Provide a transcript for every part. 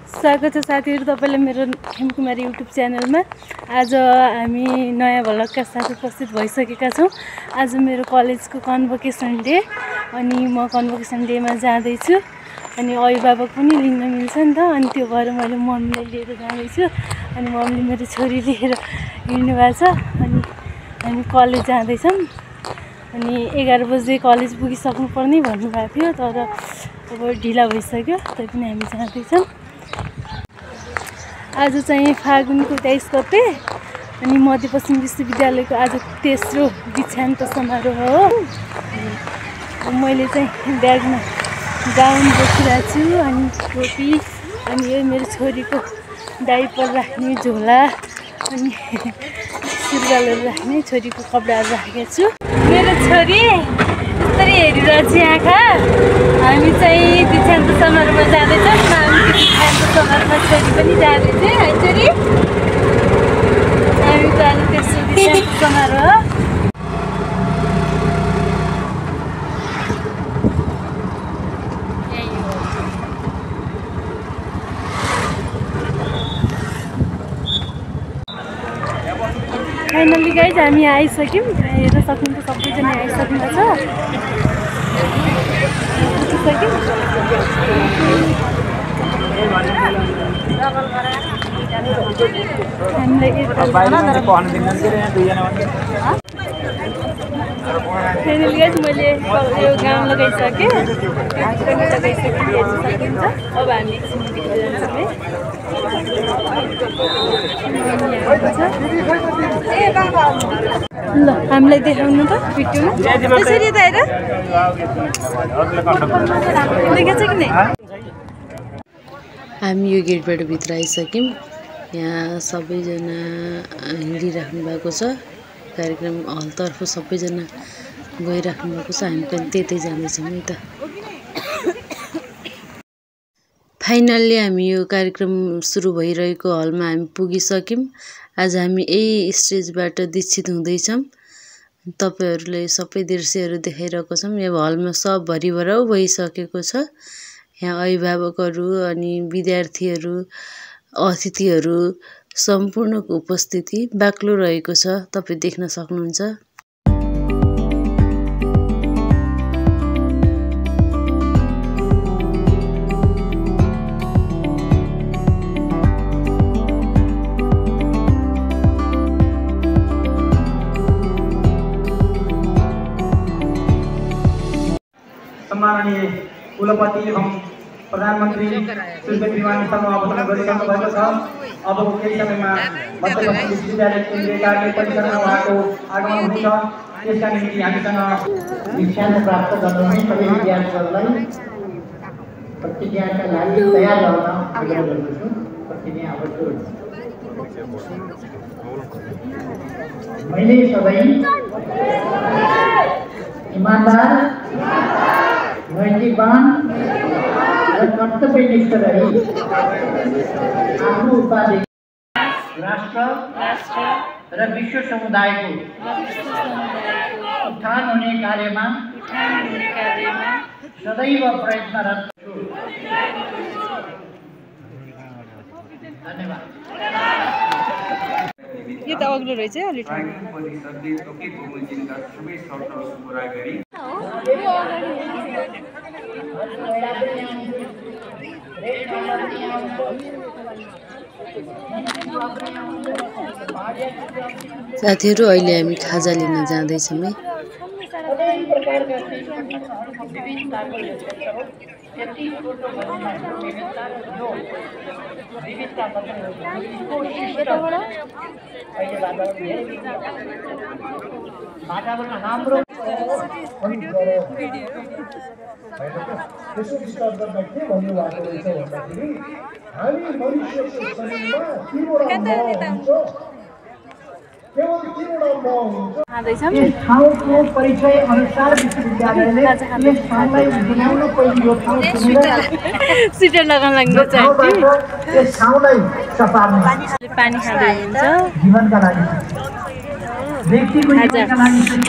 स्वागत छ साथीहरु तपाईलाई मेरो हेमकुमारी युट्युब च्यानलमा। आज हामी नयाँ भ्लगका साथ उपस्थित भइसकेका छौं। आज मेरो कलेजको कन्भोकेसन डे अनि म कन्भोकेसन डेमा जाँदै छु अनि अभिभावक पनि लिन मिल्छ नि त। अनि त्यो भएर मैले मम्मीलाई लिएर जाँदै छु अनि मम्मीले मेरो छोरी लिएर हिँड्नु भएको छ अनि हामी कलेज जाँदै छौं। अनि 11 बजे कलेज पुगिसक्नु पर्ने भन्नुभएको थियो तर अब ढिला भइसक्यो तैपनि हामी जाँदै छौं। आज चाहिँ फागुनको 23 गते अनि मध्यपश्चिम विश्वविद्यालयको आज तेस्रो दीक्षान्त समारोह हो। मैले चाहिँ ब्यागमा गाउन बोकिरहेको छु अनि टोपी अनि यो मेरो छोरीको डाइपर राख्ने झोला अनि सुरुवालहरू राख्ने छोरीको कपडाहरू राखेको छु। मेरो छोरी यसरी हेरिरहेछ आँखा। हामी चाहिँ दीक्षान्त समारोहमा जाँदैछौँ। हामी दीक्षान्त समारोहमा छोरी पनि जाँदैछ है छोरी। हामीको आज तेस्रो दीक्षान्त समारोह। फाइनली गाइज हामी आइसक्यौँ। हेर्न सक्नुहुन्छ सबैजना आइसक्नु भएको छ। फाइनली गाइज मैले यो गाउन लगाइसकेँ। अब हामी ल हामीलाई देखाउनु त भिडियोमा त्यसरी त हेर देखेछ कि नै। हामी यो गेटबाट भित्र आइसक्यौँ। यहाँ सबैजना हिँडिराख्नु भएको छ। कार्यक्रम हलतर्फ सबैजना गइराख्नु भएको छ। हामी पनि त्यतै जाँदैछौँ है त। फाइनल्ली हामी यो कार्यक्रम सुरु भइरहेको हलमा हामी पुगिसक्यौँ। आज हामी यही स्टेजबाट दीक्षित हुँदैछौँ। तपाईहरूले सबै दृश्यहरू देखाइरहेको छौँ। यो हलमा सब भरिभराउ भइसकेको छ। यहाँ अभिभावकहरू अनि विद्यार्थीहरू अतिथिहरू सम्पूर्णको उपस्थिति बाक्लो रहेको छ। तपाईँ देख्न सक्नुहुन्छ। सम्माननीय कुलपति एवं प्रधानमन्त्री श्रीमती विमानस्थलमा अवतरण गरिसक्नु भएको छ। अबको केही समयमा मध्यपश्चिम विश्वविद्यालय केन्द्रीय कार्यालय परिसरमा उहाँको आगमन हुनेछ। त्यसका निम्ति हामीसँग दीक्षान्त प्राप्त गर्नुहुने सबै विद्यार्थीहरूलाई प्रतिज्ञाका लागि तयार रहन आग्रह गर्दछु। प्रतिज्ञा अवश्य मैले सबै ईमानदार नैतिकवान र कर्तव्यनिष्ठ रही आफ्नो उपाधि राष्ट्र र विश्व समुदायको उत्थान हुने कार्यमा सदैव प्रयत्नरत छु। धन्यवाद। यो त अग्लो रहेछ अलि साथीहरू अहिले हामी खाजा लिन जाँदैछौँ है। ठाउँको परिचय अनुसार विश्वविद्यालयले यस ठाउँलाई बनाउन पहिले यो ठाउँ सिटर लगाउन लाग्नु चाहिँ यस ठाउँलाई सफा पानी खाँदै हुन्छ। जीवनका लागि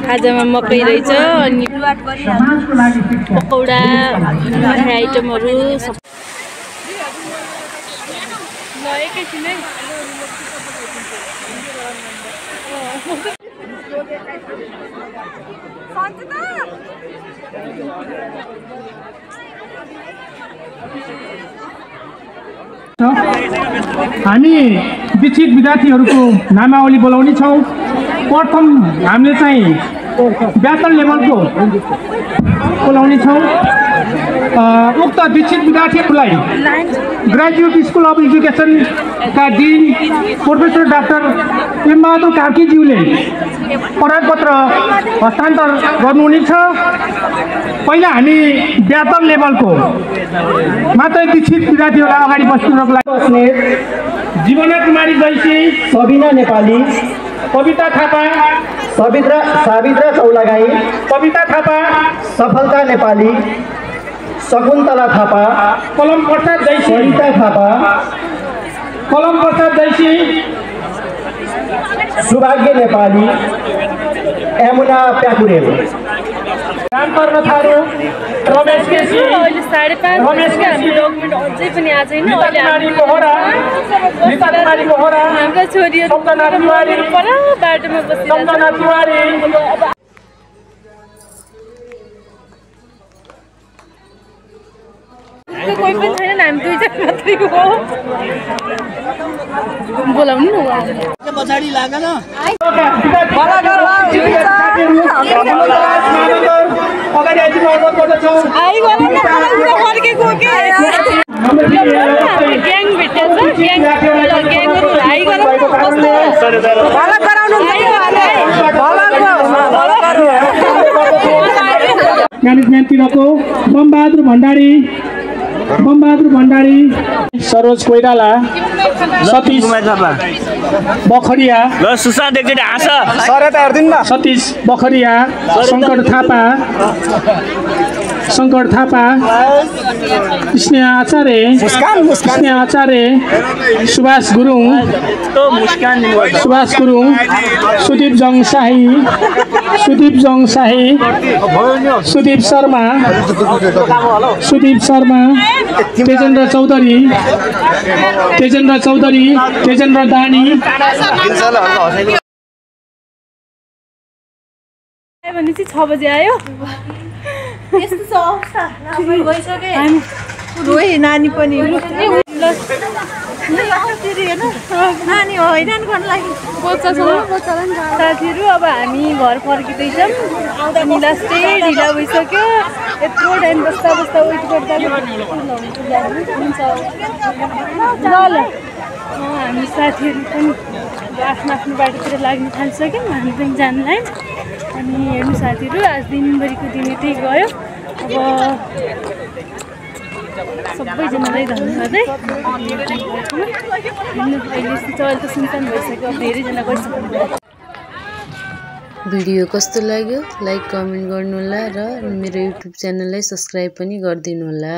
खाजामा मकै रहेछ अनि पकौडा आइटमहरू ल एकैछिनै हामी दीक्षित विद्यार्थीहरूको नामावली बोलाउने छौँ। प्रथम हामीले चाहिँ ब्याचलर लेभलको बोलाउने छौँ। उक्त दीक्षित विद्यार्थीहरूलाई ग्रेजुएट स्कुल अफ एजुकेसनका डिन प्रोफेसर डाक्टर एमबहादुर कार्कीज्यूले प्रमाणपत्र हस्तान्तरण गर्नुहुनेछ। पहिला हामी ब्याचलर लेभलको मात्रै दीक्षित विद्यार्थीहरूलाई अगाडि बस्नुको लागि बस्ने जीवना कुमारी जैसी, सबिना नेपाली, कविता थापा, सावित्रा चौलागाई, कविता थापा, सफलता नेपाली, शकुन्तला थापा, कलम प्रसाद जैसी, सरिता थापा, कलम प्रसाद जैसी, सुभाग्य नेपाली, यमुना प्याकुरेल, रामकर्ण थारू, रमेश केसी, अहिले 5:30 रमेश केसी, डकुमेन्ट अझै पनि आज हैन। अहिले कोहरा, निताकुमारी कोहरा, हाम्रो छोरीहरु सपना तिवारी, पर बाटोमा बसिरहेछ। सपना तिवारी, कोही पनि छैन, हामी दुईजना मात्रै हो। बोलाउनु न पछाडि लाग न अगाडि आइदिनु अनुरोध गर्दछौँ। ग्याङ भेटेछ, ग्याङहरु हाई गरौँ म्यानेजमेन्टतिरको बमबहादुर भण्डारी, सरोज कोइराला, सतीश बखरिया, सतीश बखरिया, शङ्कर थापा, स्नेहा आचार्य, सुभाष गुरुङ, सुदीप जङ शाही, सुदीप शर्मा, तेजेन्द्र चौधरी, तेजेन्द्र दानी, भनेपछि 6 बजे आयो। यस्तो छ अवस्था गइसके रोइ नानी पनि नानी होइन गर्नु लागि साथीहरू। अब हामी घर फर्किँदैछौँ। अनि लास्टै ढिला भइसक्यो। यत्रो टाइम बस्दा वेट गर्दा ल हामी साथीहरू पनि आफ्नो बाटोतिर लाग्न थालिसक्यौँ। हामी पनि जानलाई। अनि हेर्नु साथीहरू, आज दिनभरिको दिन यतै गयो। अब सबैजनालाई धन्यवाद है। अहिले त सुनसान भइसक्यो। अब धेरैजना गइसक्नु। भिडियो कस्तो लाग्यो लाइक कमेन्ट गर्नुहोला र मेरो युट्युब च्यानललाई सब्स्क्राइब पनि गरिदिनुहोला।